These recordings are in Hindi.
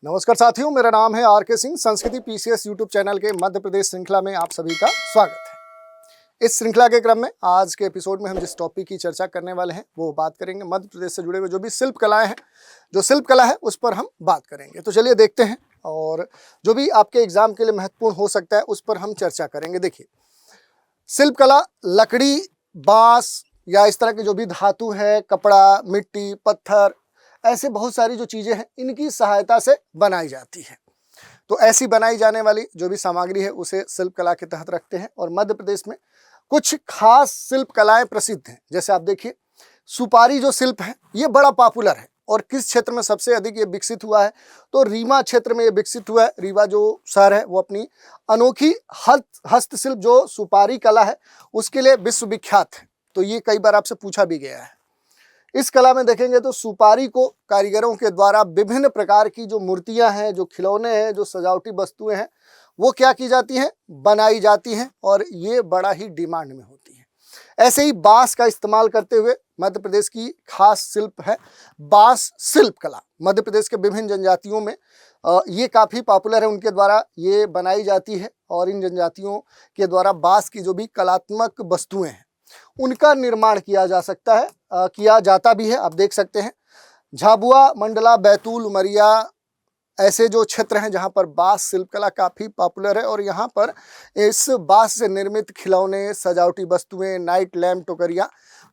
नमस्कार साथियों, मेरा नाम है आर.के. सिंह। संस्कृति पीसीएस यूट्यूब चैनल के मध्य प्रदेश श्रृंखला में आप सभी का स्वागत है। इस श्रृंखला के क्रम में आज के एपिसोड में हम जिस टॉपिक की चर्चा करने वाले हैं वो बात करेंगे मध्य प्रदेश से जुड़े हुए जो भी शिल्प कलाएं हैं, जो शिल्प कला है उस पर हम बात करेंगे। तो चलिए देखते हैं, और जो भी आपके एग्जाम के लिए महत्वपूर्ण हो सकता है उस पर हम चर्चा करेंगे। देखिए, शिल्प कला लकड़ी, बांस या इस तरह के जो भी धातु है, कपड़ा, मिट्टी, पत्थर, ऐसे बहुत सारी जो चीज़ें हैं इनकी सहायता से बनाई जाती है। तो ऐसी बनाई जाने वाली जो भी सामग्री है उसे शिल्प कला के तहत रखते हैं। और मध्य प्रदेश में कुछ खास शिल्प कलाएं प्रसिद्ध हैं। जैसे आप देखिए, सुपारी जो शिल्प है ये बड़ा पॉपुलर है। और किस क्षेत्र में सबसे अधिक ये विकसित हुआ है, तो रीवा क्षेत्र में ये विकसित हुआ है। रीवा जो शहर है वो अपनी अनोखी हस्तशिल्प जो सुपारी कला है उसके लिए विश्वविख्यात है। तो ये कई बार आपसे पूछा भी गया है। इस कला में देखेंगे तो सुपारी को कारीगरों के द्वारा विभिन्न प्रकार की जो मूर्तियां हैं, जो खिलौने हैं, जो सजावटी वस्तुएं हैं, वो क्या की जाती हैं, बनाई जाती हैं। और ये बड़ा ही डिमांड में होती है। ऐसे ही बांस का इस्तेमाल करते हुए मध्य प्रदेश की खास शिल्प है बांस शिल्प कला। मध्य प्रदेश के विभिन्न जनजातियों में ये काफ़ी पॉपुलर है, उनके द्वारा ये बनाई जाती है। और इन जनजातियों के द्वारा बांस की जो भी कलात्मक वस्तुएं हैं उनका निर्माण किया जा सकता है, किया जाता भी है। आप देख सकते हैं झाबुआ, मंडला, बैतूल, उमरिया ऐसे जो क्षेत्र हैं जहां पर बांस शिल्प कला काफ़ी पॉपुलर है। और यहां पर इस बांस से निर्मित खिलौने, सजावटी वस्तुएं, नाइट लैम्प, टोकरियां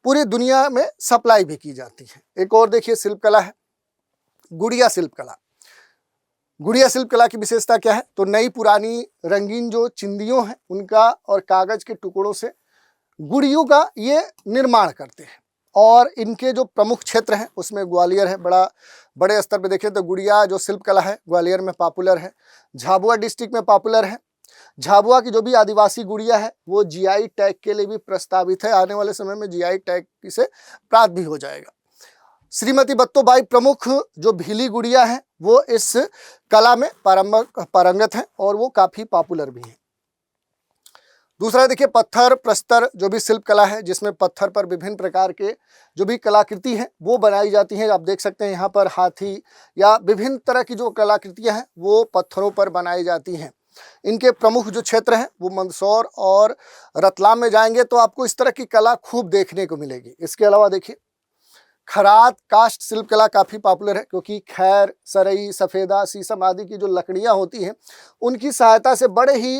पूरी दुनिया में सप्लाई भी की जाती हैं। एक और देखिए शिल्प कला है गुड़िया शिल्प कला। गुड़िया शिल्प कला की विशेषता क्या है, तो नई पुरानी रंगीन जो चिंदियों हैं उनका और कागज के टुकड़ों से गुड़ियों का ये निर्माण करते हैं। और इनके जो प्रमुख क्षेत्र हैं उसमें ग्वालियर है, बड़े स्तर पे देखें तो गुड़िया जो शिल्प कला है ग्वालियर में पॉपुलर है। झाबुआ डिस्ट्रिक्ट में पॉपुलर है। झाबुआ की जो भी आदिवासी गुड़िया है वो जीआई टैग के लिए भी प्रस्तावित है। आने वाले समय में जीआई टैग से प्राप्त भी हो जाएगा। श्रीमती बत्तोबाई प्रमुख जो भीली गुड़िया है वो इस कला में पारंगत है और वो काफ़ी पॉपुलर भी है। दूसरा देखिए पत्थर प्रस्तर जो भी शिल्प कला है, जिसमें पत्थर पर विभिन्न प्रकार के जो भी कलाकृति हैं वो बनाई जाती हैं। आप देख सकते हैं यहाँ पर हाथी या विभिन्न तरह की जो कलाकृतियाँ हैं वो पत्थरों पर बनाई जाती हैं। इनके प्रमुख जो क्षेत्र हैं वो मंदसौर और रतलाम में जाएंगे तो आपको इस तरह की कला खूब देखने को मिलेगी। इसके अलावा देखिए खरात कास्ट शिल्प कला काफ़ी पॉपुलर है, क्योंकि खैर, सरई, सफ़ेदा, शीशम आदि की जो लकड़ियाँ होती हैं उनकी सहायता से बड़े ही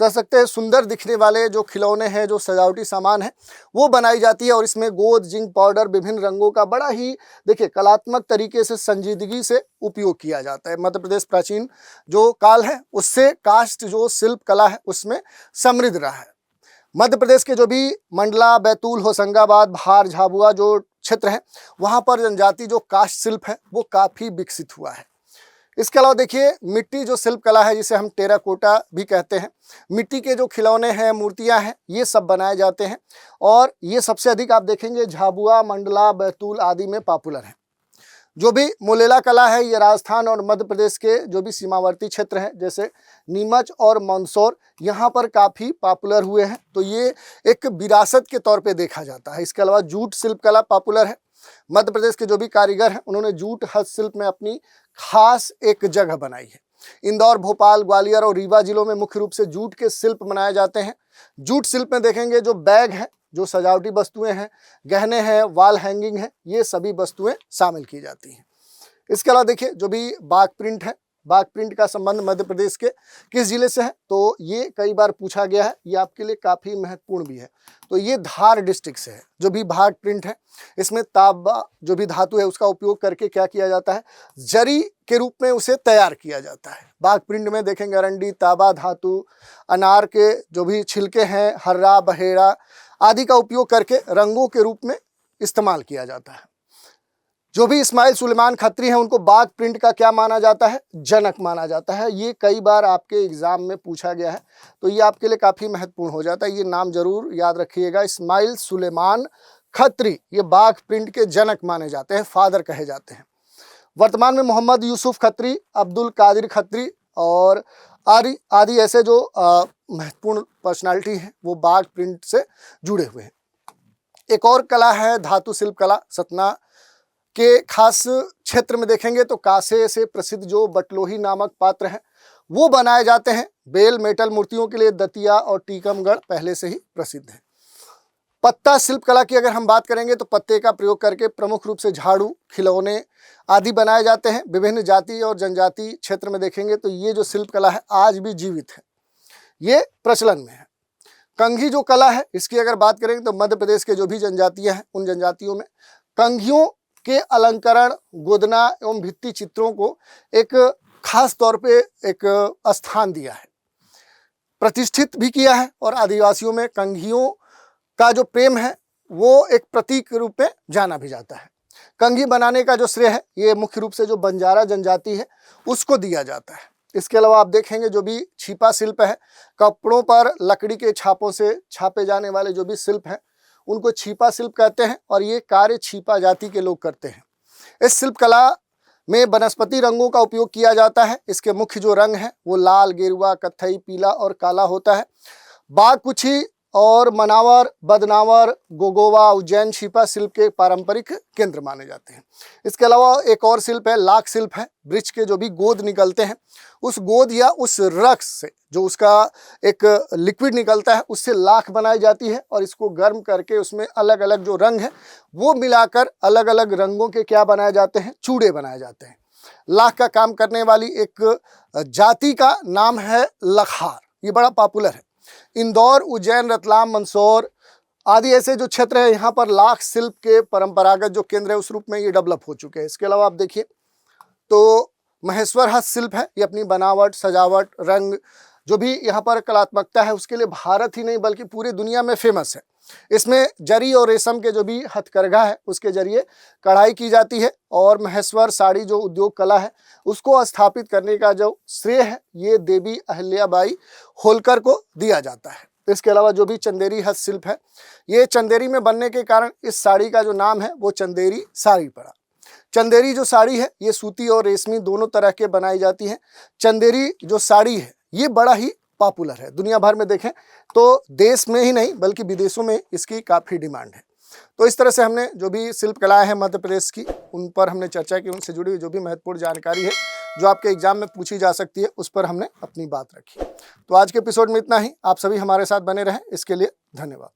कह सकते हैं सुंदर दिखने वाले जो खिलौने हैं, जो सजावटी सामान है वो बनाई जाती है। और इसमें गोंद, जिंक पाउडर, विभिन्न रंगों का बड़ा ही देखिए कलात्मक तरीके से संजीदगी से उपयोग किया जाता है। मध्य प्रदेश प्राचीन जो काल है उससे कास्ट जो शिल्प कला है उसमें समृद्ध रहा है। मध्य प्रदेश के जो भी मंडला, बैतूल, होशंगाबाद, भार, झाबुआ जो क्षेत्र है वहाँ पर जनजाति जो कास्ट शिल्प है वो काफ़ी विकसित हुआ है। इसके अलावा देखिए मिट्टी जो शिल्प कला है, जिसे हम टेराकोटा भी कहते हैं, मिट्टी के जो खिलौने हैं, मूर्तियां हैं, ये सब बनाए जाते हैं। और ये सबसे अधिक आप देखेंगे झाबुआ, मंडला, बैतूल आदि में पॉपुलर है। जो भी मोलेला कला है ये राजस्थान और मध्य प्रदेश के जो भी सीमावर्ती क्षेत्र हैं जैसे नीमच और मंदसौर, यहाँ पर काफ़ी पॉपुलर हुए हैं। तो ये एक विरासत के तौर पे देखा जाता है। इसके अलावा जूट शिल्प कला पॉपुलर है। मध्य प्रदेश के जो भी कारीगर हैं उन्होंने जूट हस्तशिल्प में अपनी खास एक जगह बनाई है। इंदौर, भोपाल, ग्वालियर और रीवा जिलों में मुख्य रूप से जूट के शिल्प बनाए जाते हैं। जूट शिल्प में देखेंगे जो बैग है, जो सजावटी वस्तुएं हैं, गहने हैं, वॉल हैंगिंग है, ये सभी वस्तुएं शामिल की जाती हैं। इसके अलावा देखिए जो भी बाघ प्रिंट है, बाघ प्रिंट का संबंध मध्य प्रदेश के किस जिले से है, तो ये कई बार पूछा गया है, ये आपके लिए काफ़ी महत्वपूर्ण भी है। तो ये धार डिस्ट्रिक्ट से है। जो भी बाघ प्रिंट है इसमें तांबा जो भी धातु है उसका उपयोग करके क्या किया जाता है, जरी के रूप में उसे तैयार किया जाता है। बाघ प्रिंट में देखेंगे अरंडी, तांबा धातु, अनार के जो भी छिलके हैं, हर्रा, बहेड़ा आदि का उपयोग करके रंगों के रूप में इस्तेमाल किया जाता है। जो भी इस्माइल सुलेमान खत्री हैं उनको बाघ प्रिंट का क्या माना जाता है, जनक माना जाता है। ये कई बार आपके एग्जाम में पूछा गया है, तो ये आपके लिए काफ़ी महत्वपूर्ण हो जाता है। ये नाम जरूर याद रखिएगा, इस्माइल सुलेमान खत्री, ये बाघ प्रिंट के जनक माने जाते हैं, फादर कहे जाते हैं। वर्तमान में मोहम्मद यूसुफ खत्री, अब्दुल कादिर खत्री और आदि ऐसे जो महत्वपूर्ण पर्सनालिटी हैं वो बाघ प्रिंट से जुड़े हुए हैं। एक और कला है धातु शिल्प कला। सतना के खास क्षेत्र में देखेंगे तो कांसे से प्रसिद्ध जो बटलोही नामक पात्र हैं वो बनाए जाते हैं। बेल मेटल मूर्तियों के लिए दतिया और टीकमगढ़ पहले से ही प्रसिद्ध है। पत्ता शिल्पकला की अगर हम बात करेंगे तो पत्ते का प्रयोग करके प्रमुख रूप से झाड़ू, खिलौने आदि बनाए जाते हैं। विभिन्न जाति और जनजाति क्षेत्र में देखेंगे तो ये जो शिल्पकला है आज भी जीवित है, ये प्रचलन में है। कंघी जो कला है इसकी अगर बात करेंगे तो मध्य प्रदेश के जो भी जनजातियां हैं उन जनजातियों में कंघियों के अलंकरण, गोदना एवं भित्ति चित्रों को एक खास तौर पे एक स्थान दिया है, प्रतिष्ठित भी किया है। और आदिवासियों में कंघियों का जो प्रेम है वो एक प्रतीक रूप में जाना भी जाता है। कंघी बनाने का जो श्रेय है ये मुख्य रूप से जो बंजारा जनजाति है उसको दिया जाता है। इसके अलावा आप देखेंगे जो भी छिपा शिल्प है, कपड़ों पर लकड़ी के छापों से छापे जाने वाले जो भी शिल्प हैं उनको छिपा शिल्प कहते हैं और ये कार्य छिपा जाति के लोग करते हैं। इस शिल्प कला में वनस्पति रंगों का उपयोग किया जाता है। इसके मुख्य जो रंग है वो लाल, गेरुआ, कत्थई, पीला और काला होता है। बाघपुछी और मनावर, बदनावर, गोगोवा, उज्जैन छिपा शिल्प के पारंपरिक केंद्र माने जाते हैं। इसके अलावा एक और शिल्प है लाख शिल्प है। वृक्ष के जो भी गोद निकलते हैं उस गोद या उस रस से जो उसका एक लिक्विड निकलता है उससे लाख बनाई जाती है और इसको गर्म करके उसमें अलग अलग जो रंग है वो मिलाकर अलग अलग रंगों के क्या बनाए जाते हैं, चूड़े बनाए जाते हैं। लाख का काम करने वाली एक जाति का नाम है लखार, ये बड़ा पॉपुलर है। इंदौर, उज्जैन, रतलाम, मंदसौर आदि ऐसे जो क्षेत्र है यहाँ पर लाख शिल्प के परंपरागत जो केंद्र है उस रूप में ये डेवलप हो चुके हैं। इसके अलावा आप देखिए तो महेश्वर हस्त शिल्प है, ये अपनी बनावट, सजावट, रंग जो भी यहाँ पर कलात्मकता है उसके लिए भारत ही नहीं बल्कि पूरी दुनिया में फेमस है। इसमें जरी और रेशम के जो भी हथकरघा है उसके जरिए कढ़ाई की जाती है और महेश्वर साड़ी जो उद्योग कला है उसको स्थापित करने का जो श्रेय है ये देवी अहिल्याबाई होलकर को दिया जाता है। इसके अलावा जो भी चंदेरी हस्तशिल्प है ये चंदेरी में बनने के कारण इस साड़ी का जो नाम है वो चंदेरी साड़ी पड़ा। चंदेरी जो साड़ी है ये सूती और रेशमी दोनों तरह के बनाई जाती है। चंदेरी जो साड़ी है ये बड़ा ही पॉपुलर है, दुनिया भर में देखें तो देश में ही नहीं बल्कि विदेशों में इसकी काफ़ी डिमांड है। तो इस तरह से हमने जो भी शिल्प कलाएँ हैं मध्य प्रदेश की उन पर हमने चर्चा की, उनसे जुड़ी हुई जो भी महत्वपूर्ण जानकारी है जो आपके एग्जाम में पूछी जा सकती है उस पर हमने अपनी बात रखी। तो आज के एपिसोड में इतना ही। आप सभी हमारे साथ बने रहें, इसके लिए धन्यवाद।